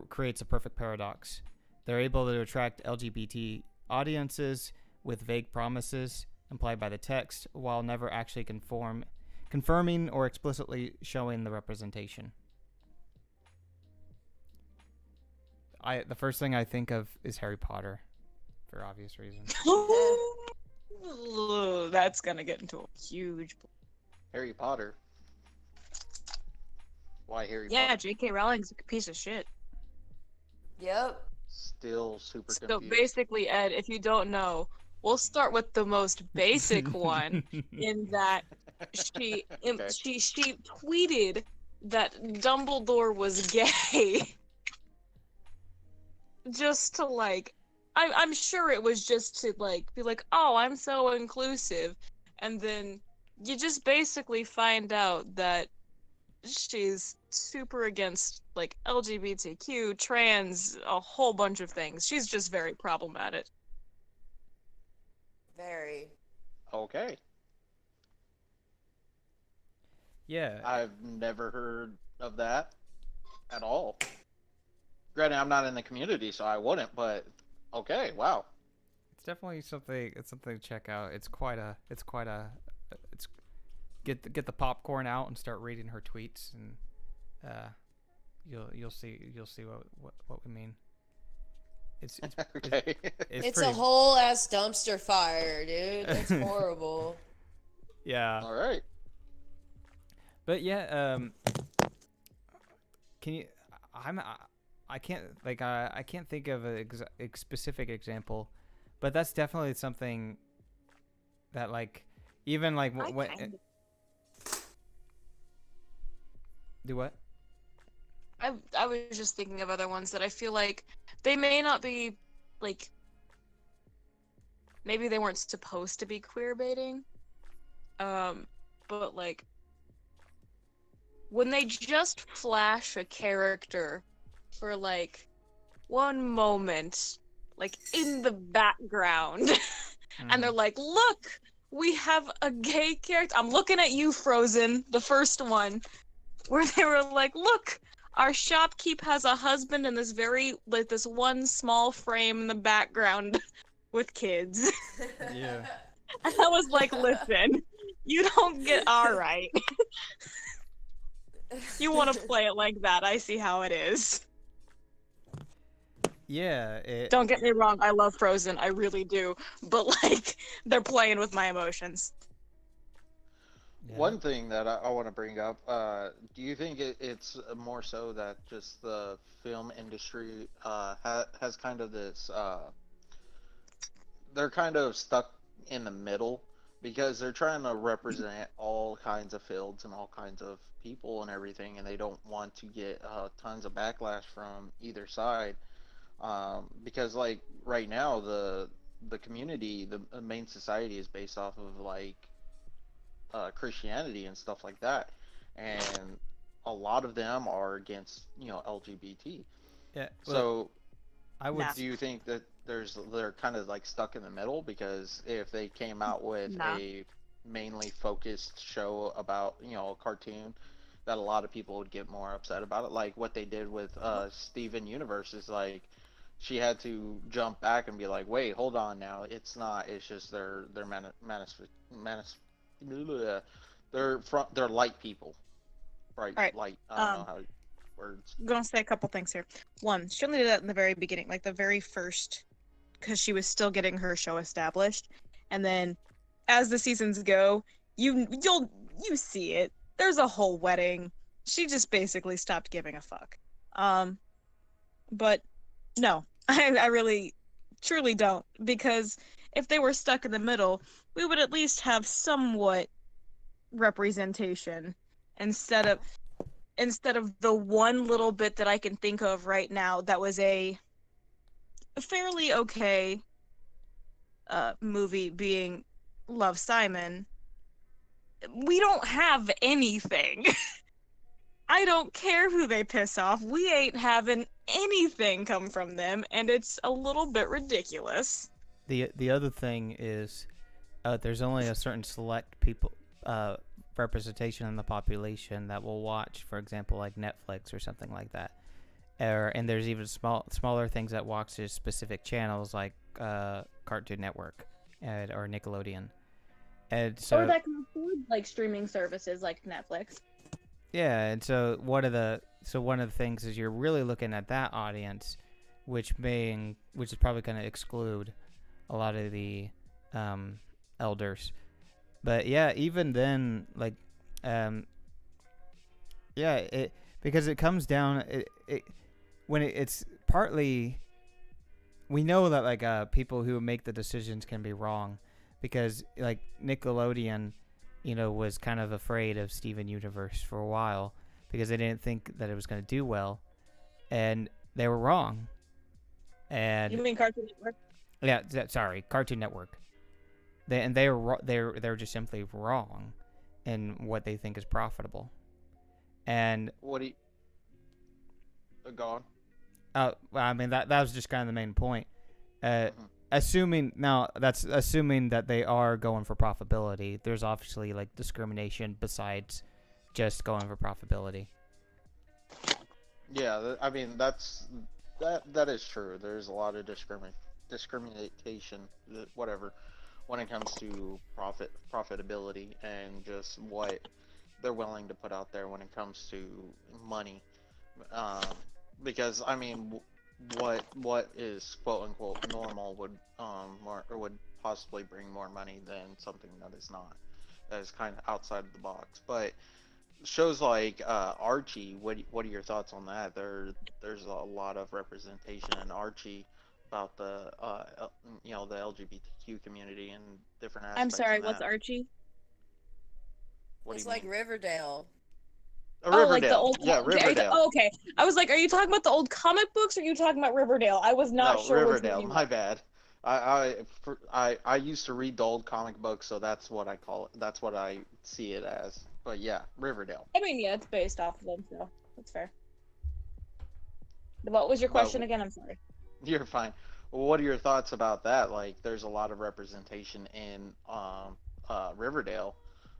creates a perfect paradox. They're able to attract LGBT audiences with vague promises implied by the text while never actually confirming or explicitly showing the representation. The first thing I think of is Harry Potter, for obvious reasons. That's gonna get into a huge. Harry Potter. Why Harry Yeah, Potter? J.K. Rowling's a piece of shit. Yep. Still super So confused. basically, Ed, if you don't know, we'll start with the most basic one, in that she Okay. she tweeted that Dumbledore was gay. Just to like, I'm sure it was just to like be like, oh, I'm so inclusive, and then you just basically find out that she's super against like LGBTQ, trans, a whole bunch of things. She's just very problematic. Very. Okay. Yeah. I've never heard of that at all. Granted, I'm not in the community, so I wouldn't, but okay, wow. It's definitely something. It's something to check out. It's quite a. It's get the popcorn out and start reading her tweets, and you'll see what we mean. It's Okay. It's pretty, a whole ass dumpster fire, dude. It's horrible. yeah. All right. But yeah, can you? I can't like I can't think of a specific example, but that's definitely something that like even like when do what? I was just thinking of other ones that I feel like they may not be like, maybe they weren't supposed to be queer baiting, but like when they just flash a character for like one moment, like in the background, and they're like, look, we have a gay character. I'm looking at you, Frozen, the first one, where they were like, look, our shopkeep has a husband in this this one small frame in the background with kids. Yeah. And I was like, listen, you don't get all right. You want to play it like that? I see how it is. Yeah, Don't get me wrong, I love Frozen, I really do. But like, they're playing with my emotions. yeah. One thing that I want to bring up, do you think it's more so that just the film industry has kind of this, they're kind of stuck in the middle because they're trying to represent all kinds of fields and all kinds of people and everything, and they don't want to get tons of backlash from either side. Because like right now, the community, the main society is based off of like Christianity and stuff like that, and a lot of them are against LGBT. Yeah, well, So I would. Nah. do you think that they're kind of like stuck in the middle? Because if they came out with Nah. a mainly focused show about a cartoon, that a lot of people would get more upset about it, like what they did with Steven Universe, is like she had to jump back and be like, wait, hold on now, it's not, it's just they're they're light people, right? All right. Light, I don't know how words. I'm gonna say a couple things here. One, she only did that in the very beginning, like the very first, because she was still getting her show established. And then, as the seasons go, you see it. There's a whole wedding. She just basically stopped giving a fuck. But no, I really, truly don't, because if they were stuck in the middle, we would at least have somewhat representation instead of the one little bit that I can think of right now that was a fairly okay movie being Love, Simon. We don't have anything. I don't care who they piss off. We ain't having anything come from them, and it's a little bit ridiculous. The other thing is, there's only a certain select people representation in the population that will watch, for example, like Netflix or something like that. And there's even smaller things that watch to specific channels like Cartoon Network or Nickelodeon. And so, Or that can afford like streaming services like Netflix. yeah, and so one of the things is you're really looking at that audience, which is probably going to exclude a lot of the elders. But yeah, even then, like, because it comes down it's partly, we know that like people who make the decisions can be wrong, because like Nickelodeon, was kind of afraid of Steven Universe for a while because they didn't think that it was going to do well, and they were wrong. And You mean Cartoon Network? yeah, sorry, Cartoon Network. They're just simply wrong in what they think is profitable. And What do you go well, I mean that was just kind of the main point. on? Assuming that they are going for profitability. There's obviously like discrimination besides just going for profitability. Yeah, I mean that is true. There's a lot of discrimination, whatever, when it comes to profitability and just what they're willing to put out there when it comes to money. Because I mean, what is quote unquote normal would would possibly bring more money than something that is not, that is kind of outside of the box. But shows like Archie, what are your thoughts on that? There's a lot of representation in Archie about the the LGBTQ community and different aspects. I'm sorry, in what's that. Archie? What do It's you like mean? Riverdale. Riverdale. Like the old. Yeah, Okay, Riverdale. okay. I was like, are you talking about the old comic books, or are you talking about Riverdale? I was not No, sure which Riverdale. one you My meant. bad. I used to read the old comic books, so that's what I call it. That's what I see it as. But yeah, Riverdale. I mean, yeah, it's based off of them, so that's fair. What was your But question again? I'm sorry. you're fine. Well, what are your thoughts about that? Like, there's a lot of representation in Riverdale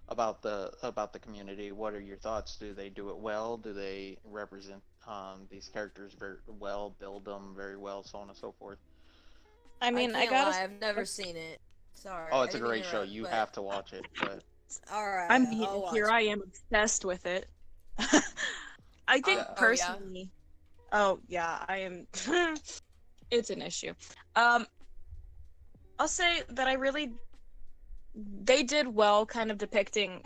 about the community. What are your thoughts? Do they do it well? Do they represent these characters very well, build them very well, so on and so forth? I mean, I can't gotta. lie, I've never seen it. Sorry. Oh, I it's a didn't mean great to show. interrupt, You but have to watch it. But all right, I'm I'll watch here. it. I am obsessed with it. I think Yeah. Oh yeah. personally, oh yeah, I am. It's an issue. I'll say that they did well, kind of depicting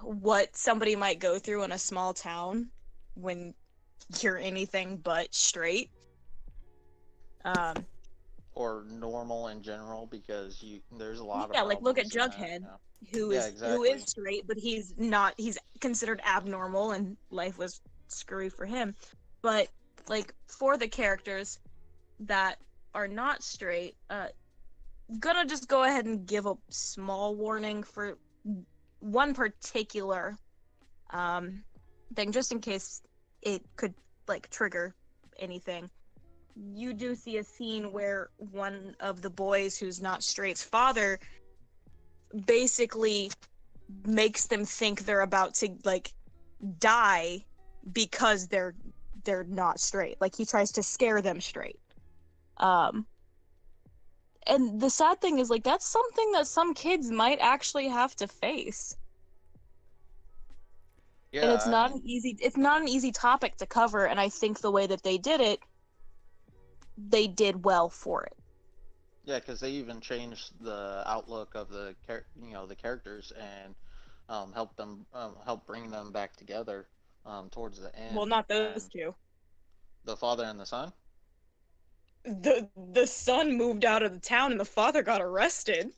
what somebody might go through in a small town when you're anything but straight. Um, or normal in general, because there's a lot of yeah, like look at problems in that. Jughead, Yeah. who Yeah, is exactly. straight, but he's considered abnormal, and life was screwy for him. But like for the characters that are not straight, gonna just go ahead and give a small warning for one particular thing, just in case it could like trigger anything. You do see a scene where one of the boys who's not straight's father basically makes them think they're about to like die because they're not straight. Like he tries to scare them straight. Um and the sad thing is like that's something that some kids might actually have to face. And Yeah, I mean, it's not an easy topic to cover, and I think the way that they did it, they did well for it. yeah, because they even changed the outlook of the characters, and help bring them back together towards the Well, end, not those and two. the father and the son. The son moved out of the town and the father got arrested.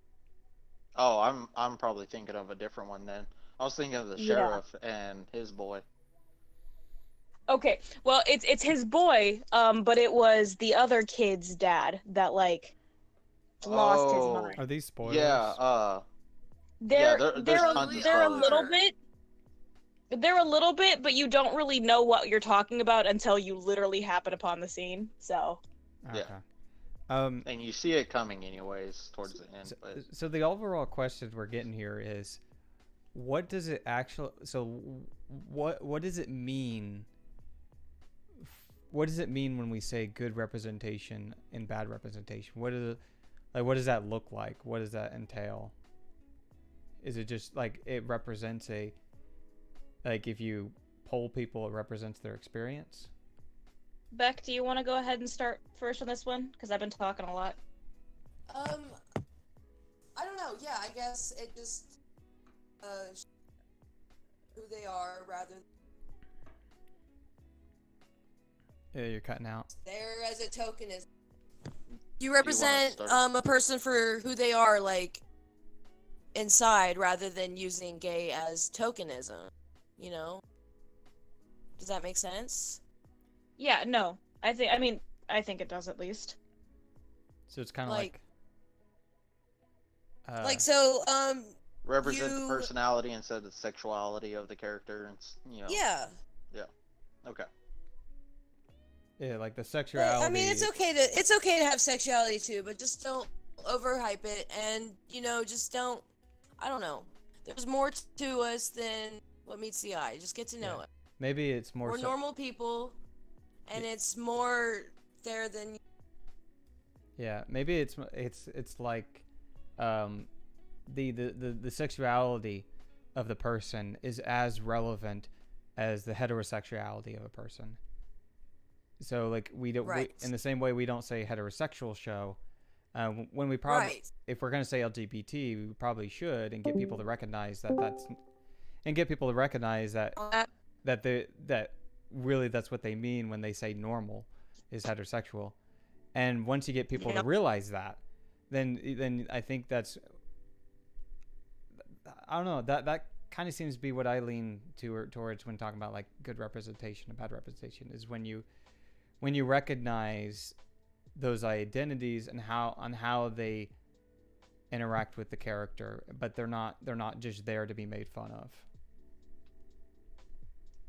Oh, I'm probably thinking of a different one then. I was thinking of the Yeah. sheriff and his boy. Okay. Well, it's his boy, but it was the other kid's dad that like lost his Oh, mind. Are these spoilers? yeah, yeah. There's They tons really of they're a spoilers little are. here. bit they're a little bit, but you don't really know what you're talking about until you literally happen upon the scene. So Okay. Yeah. Um, And you see it coming anyways towards the end, so, but so the overall question we're getting here is, what does it actually? So, what does it mean? What does it mean when we say good representation and bad representation? What is it, like? What does that look like? What does that entail? Is it just like it represents like if you poll people, it represents their experience? Beck, do you want to go ahead and start first on this one? Because I've been talking a lot. I don't know. Yeah, I guess it just who they are rather than Yeah, you're cutting out. there as a tokenism. You wanna represent start? a person for who they are, like inside, rather than using gay as tokenism. You know? Does that make sense? Yeah, no. I think it does at least. So it's kind of Like- like, so, represent the you- personality instead of the sexuality of the character, and yeah. Okay. yeah, like the But, sexuality. I mean, it's okay to have sexuality too, but just don't overhype it, and just don't. I don't know. There's more to us than what meets the eye. Just get to know Yeah. it. Maybe it's more. We're normal people, and it's more there than. Yeah, maybe it's like, the sexuality of the person is as relevant as the heterosexuality of a person. So like we don't Right. in the same way we don't say heterosexual show. When we probably Right. if we're gonna say LGBT, we probably should and get people to recognize that really that's what they mean when they say normal is heterosexual. And once you get people to Yep. realize that, then I think that's, I don't know, that kind of seems to be what I lean towards when talking about like good representation and bad representation, is when you recognize those identities and how they interact with the character, but they're not just there to be made fun of.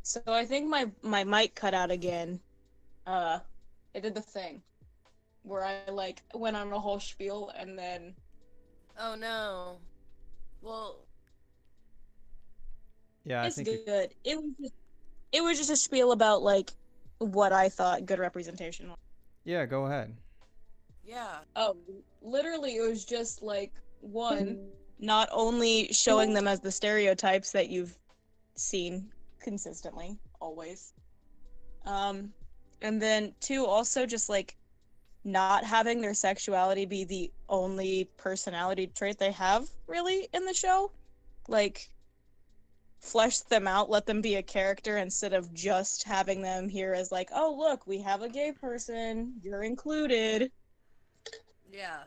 So I think my mic cut out again. It did the thing where I like went on a whole spiel and then Oh no. Well, Yeah, it's I think good. It was just a spiel about like what I thought good representation was. yeah, go ahead. Yeah. Oh, literally, it was just like one, not only showing them as the stereotypes that you've seen consistently, always. And then two, also just like not having their sexuality be the only personality trait they have really in the show. Like, flesh them out, let them be a character instead of just having them here as like, oh look, we have a gay person, you're included. Yeah.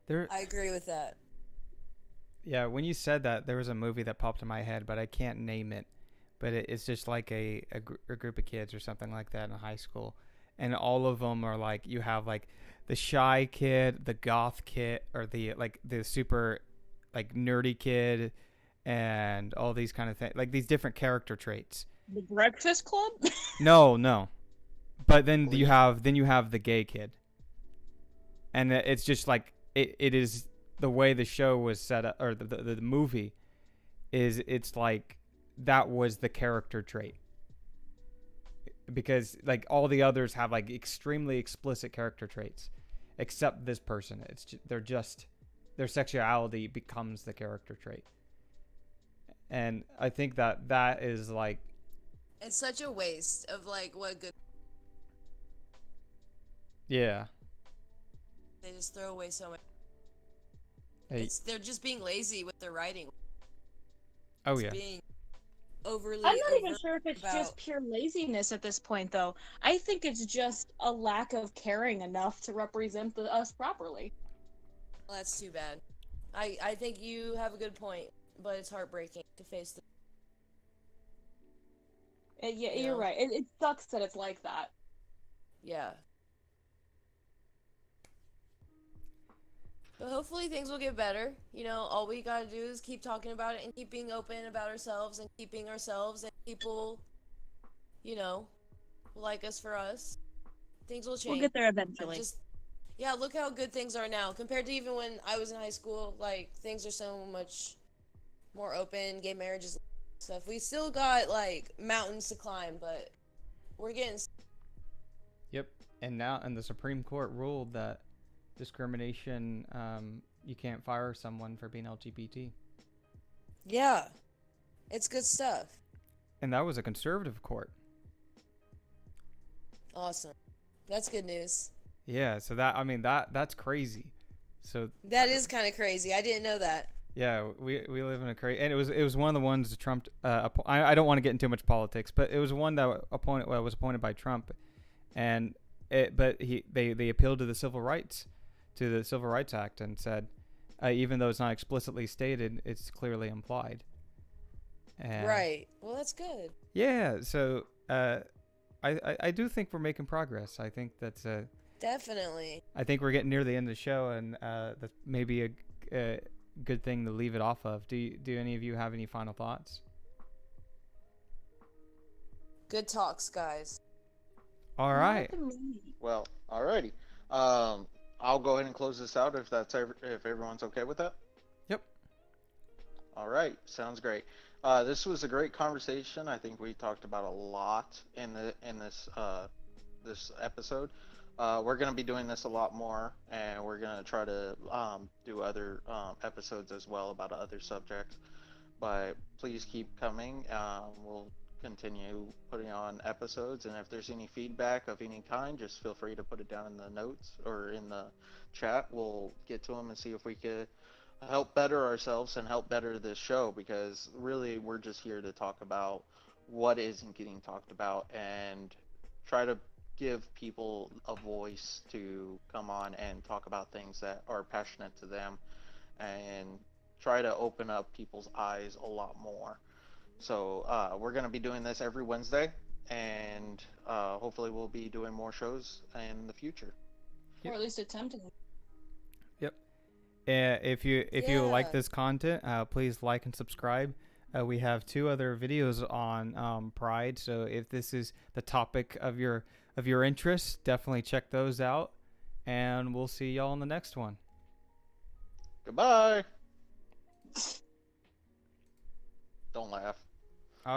There, I agree with that. yeah. When you said that, there was a movie that popped in my head, but I can't name it. But it's just like a group of kids or something like that in high school, and all of them are like, you have like the shy kid, the goth kid, or the super like nerdy kid, and all these kind of things, like these different character traits. The Breakfast Club? No. But then Well, you yeah. have the gay kid, and it's just like it is the way the show was set up, or the movie is, it's like that was the character trait, because like all the others have like extremely explicit character traits, except this person. They're just, their sexuality becomes the character trait, and I think that is like, It's such a waste of like what good. yeah. They just throw away so much. Hey, They're just being lazy with their writing. oh It's yeah. being overly. I'm not even overt sure if it's about- just pure laziness at this point, though. I think it's just a lack of caring enough to represent us properly. Well, that's too bad. I think you have a good point, but it's heartbreaking to face the. Yeah, You you're know? right. It sucks that it's like that. Yeah. But hopefully things will get better. You know, all we gotta do is keep talking about it and keep being open about ourselves and keeping ourselves, and people, you know, will like us for us. Things will change. We'll get there eventually. Just, yeah, look how good things are now compared to even when I was in high school. Like, things are so much more open, gay marriages, stuff. We still got like mountains to climb, but we're getting. Yep. And the Supreme Court ruled that discrimination, you can't fire someone for being LGBT. Yeah, it's good stuff. And that was a conservative court. Awesome. That's good news. Yeah, so that's crazy. So That is kind of crazy. I didn't know that. yeah, we live in a crazy, and it was one of the ones that Trump. I don't want to get into too much politics, but it was one that was appointed by Trump, and they appealed to the Civil Rights Act, and said, even though it's not explicitly stated, it's clearly implied. And Right. Well, that's good. yeah, so I do think we're making progress. I think that's Definitely. I think we're getting near the end of the show, and that's maybe a good thing to leave it off of. Do any of you have any final thoughts? Good talks, guys. All right. Well, alrighty. I'll go ahead and close this out if everyone's okay with that. Yep. All right, sounds great. This was a great conversation. I think we talked about a lot in this episode. We're gonna be doing this a lot more, and we're gonna try to do other episodes as well about other subjects. But please keep coming. We'll continue putting on episodes, and if there's any feedback of any kind, just feel free to put it down in the notes or in the chat. We'll get to them and see if we could help better ourselves and help better this show, because really we're just here to talk about what isn't getting talked about and try to give people a voice to come on and talk about things that are passionate to them, and try to open up people's eyes a lot more. So we're going to be doing this every Wednesday, and hopefully we'll be doing more shows in the future. Or at least attempting. Yep. If you like Yeah. this content, please like and subscribe. We have 2 other videos on Pride, so if this is the topic of your interest, definitely check those out, and we'll see y'all in the next one. Goodbye. Don't laugh.